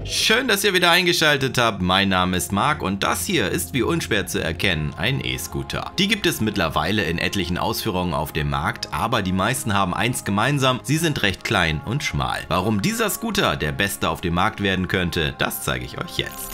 Schön, dass ihr wieder eingeschaltet habt. Mein Name ist Marc und das hier ist wie unschwer zu erkennen ein E-Scooter. Die gibt es mittlerweile in etlichen Ausführungen auf dem Markt, aber die meisten haben eins gemeinsam, sie sind recht klein und schmal. Warum dieser Scooter der beste auf dem Markt werden könnte, das zeige ich euch jetzt.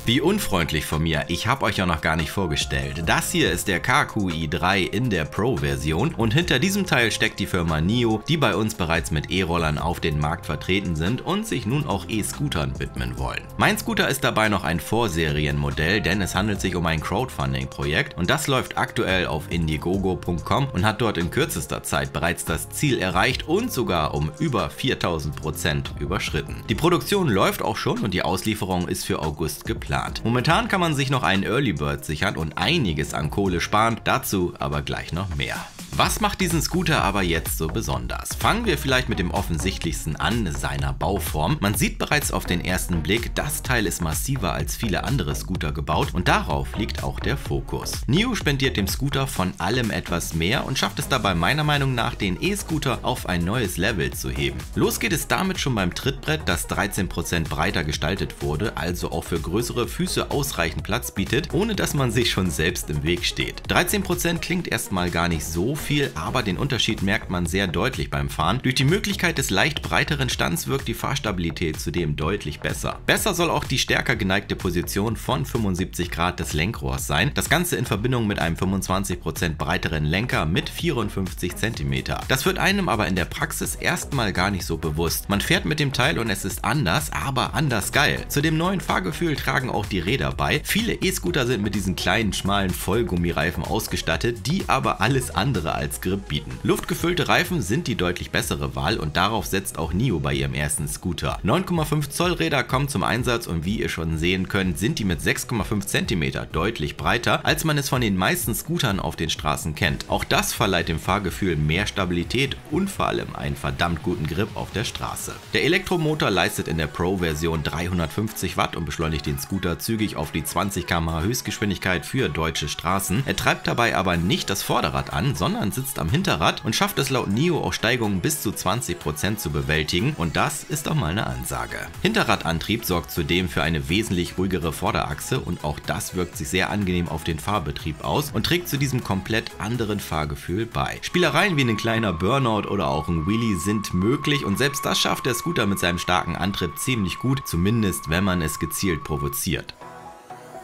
Wie unfreundlich von mir, ich habe euch ja noch gar nicht vorgestellt. Das hier ist der KQi3 in der Pro-Version und hinter diesem Teil steckt die Firma NIO, die bei uns bereits mit E-Rollern auf den Markt vertreten sind und sich nun auch E-Scootern widmen wollen. Mein Scooter ist dabei noch ein Vorserienmodell, denn es handelt sich um ein Crowdfunding-Projekt und das läuft aktuell auf indiegogo.com und hat dort in kürzester Zeit bereits das Ziel erreicht und sogar um über 4000% überschritten. Die Produktion läuft auch schon und die Auslieferung ist für August geplant. Momentan kann man sich noch einen Early Bird sichern und einiges an Kohle sparen, dazu aber gleich noch mehr. Was macht diesen Scooter aber jetzt so besonders? Fangen wir vielleicht mit dem offensichtlichsten an, seiner Bauform. Man sieht bereits auf den ersten Blick, das Teil ist massiver als viele andere Scooter gebaut und darauf liegt auch der Fokus. NIO spendiert dem Scooter von allem etwas mehr und schafft es dabei meiner Meinung nach, den E-Scooter auf ein neues Level zu heben. Los geht es damit schon beim Trittbrett, das 13% breiter gestaltet wurde, also auch für größere Füße ausreichend Platz bietet, ohne dass man sich schon selbst im Weg steht. 13% klingt erstmal gar nicht so viel, aber den Unterschied merkt man sehr deutlich beim Fahren. Durch die Möglichkeit des leicht breiteren Stands wirkt die Fahrstabilität zudem deutlich besser. Besser soll auch die stärker geneigte Position von 75 Grad des Lenkrohrs sein. Das Ganze in Verbindung mit einem 25% breiteren Lenker mit 54 cm. Das wird einem aber in der Praxis erstmal gar nicht so bewusst. Man fährt mit dem Teil und es ist anders, aber anders geil. Zu dem neuen Fahrgefühl tragen auch die Räder bei. Viele E-Scooter sind mit diesen kleinen, schmalen Vollgummireifen ausgestattet, die aber alles andere als Grip bieten. Luftgefüllte Reifen sind die deutlich bessere Wahl und darauf setzt auch NIO bei ihrem ersten Scooter. 9,5 Zoll Räder kommen zum Einsatz und wie ihr schon sehen könnt, sind die mit 6,5 cm deutlich breiter, als man es von den meisten Scootern auf den Straßen kennt. Auch das verleiht dem Fahrgefühl mehr Stabilität und vor allem einen verdammt guten Grip auf der Straße. Der Elektromotor leistet in der Pro-Version 350 Watt und beschleunigt den Scooter zügig auf die 20 km/h Höchstgeschwindigkeit für deutsche Straßen. Er treibt dabei aber nicht das Vorderrad an, sondern sitzt am Hinterrad und schafft es laut NIO auch Steigungen bis zu 20% zu bewältigen und das ist doch mal eine Ansage. Hinterradantrieb sorgt zudem für eine wesentlich ruhigere Vorderachse und auch das wirkt sich sehr angenehm auf den Fahrbetrieb aus und trägt zu diesem komplett anderen Fahrgefühl bei. Spielereien wie ein kleiner Burnout oder auch ein Wheelie sind möglich und selbst das schafft der Scooter mit seinem starken Antrieb ziemlich gut, zumindest wenn man es gezielt provoziert.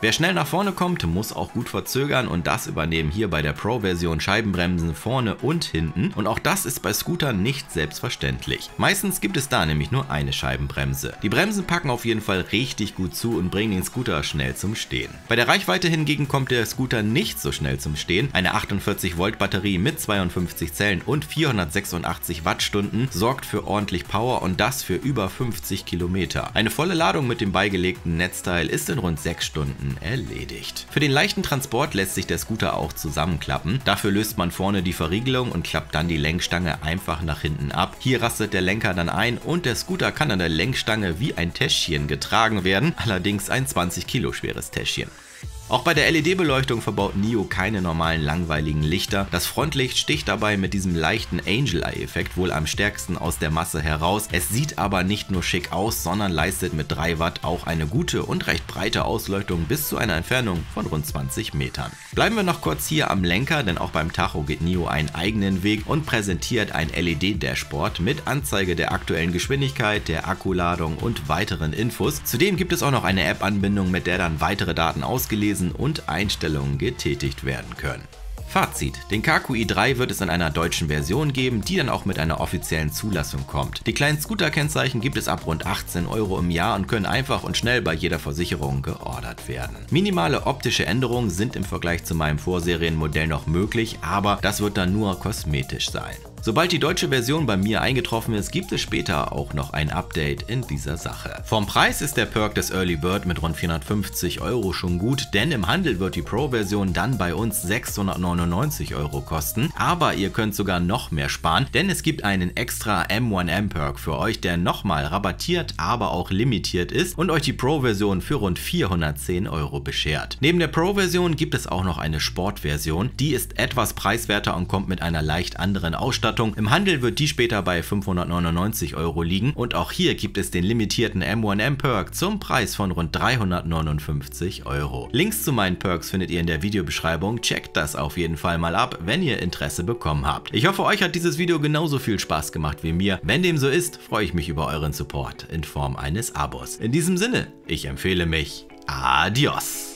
Wer schnell nach vorne kommt, muss auch gut verzögern und das übernehmen hier bei der Pro-Version Scheibenbremsen vorne und hinten und auch das ist bei Scootern nicht selbstverständlich. Meistens gibt es da nämlich nur eine Scheibenbremse. Die Bremsen packen auf jeden Fall richtig gut zu und bringen den Scooter schnell zum Stehen. Bei der Reichweite hingegen kommt der Scooter nicht so schnell zum Stehen. Eine 48 Volt Batterie mit 52 Zellen und 486 Wattstunden sorgt für ordentlich Power und das für über 50 Kilometer. Eine volle Ladung mit dem beigelegten Netzteil ist in rund 6 Stunden erledigt. Für den leichten Transport lässt sich der Scooter auch zusammenklappen. Dafür löst man vorne die Verriegelung und klappt dann die Lenkstange einfach nach hinten ab. Hier rastet der Lenker dann ein und der Scooter kann an der Lenkstange wie ein Täschchen getragen werden, allerdings ein 20 Kilo schweres Täschchen. Auch bei der LED-Beleuchtung verbaut NIO keine normalen langweiligen Lichter. Das Frontlicht sticht dabei mit diesem leichten Angel-Eye-Effekt wohl am stärksten aus der Masse heraus. Es sieht aber nicht nur schick aus, sondern leistet mit 3 Watt auch eine gute und recht breite Ausleuchtung bis zu einer Entfernung von rund 20 Metern. Bleiben wir noch kurz hier am Lenker, denn auch beim Tacho geht NIO einen eigenen Weg und präsentiert ein LED-Dashboard mit Anzeige der aktuellen Geschwindigkeit, der Akkuladung und weiteren Infos. Zudem gibt es auch noch eine App-Anbindung, mit der dann weitere Daten ausgelesen und Einstellungen getätigt werden können. Fazit: Den KQi3 wird es in einer deutschen Version geben, die dann auch mit einer offiziellen Zulassung kommt. Die kleinen Scooter-Kennzeichen gibt es ab rund 18 € im Jahr und können einfach und schnell bei jeder Versicherung geordert werden. Minimale optische Änderungen sind im Vergleich zu meinem Vorserienmodell noch möglich, aber das wird dann nur kosmetisch sein. Sobald die deutsche Version bei mir eingetroffen ist, gibt es später auch noch ein Update in dieser Sache. Vom Preis ist der Perk des Early Bird mit rund 450 € schon gut, denn im Handel wird die Pro-Version dann bei uns 699 € kosten, aber ihr könnt sogar noch mehr sparen, denn es gibt einen extra M1M Perk für euch, der nochmal rabattiert, aber auch limitiert ist und euch die Pro-Version für rund 410 € beschert. Neben der Pro-Version gibt es auch noch eine Sport-Version, die ist etwas preiswerter und kommt mit einer leicht anderen Ausstattung Ausstattung. Im Handel wird die später bei 599 € liegen und auch hier gibt es den limitierten M1M Perk zum Preis von rund 359 €. Links zu meinen Perks findet ihr in der Videobeschreibung, checkt das auf jeden Fall mal ab, wenn ihr Interesse bekommen habt. Ich hoffe, euch hat dieses Video genauso viel Spaß gemacht wie mir. Wenn dem so ist, freue ich mich über euren Support in Form eines Abos. In diesem Sinne, ich empfehle mich. Adios!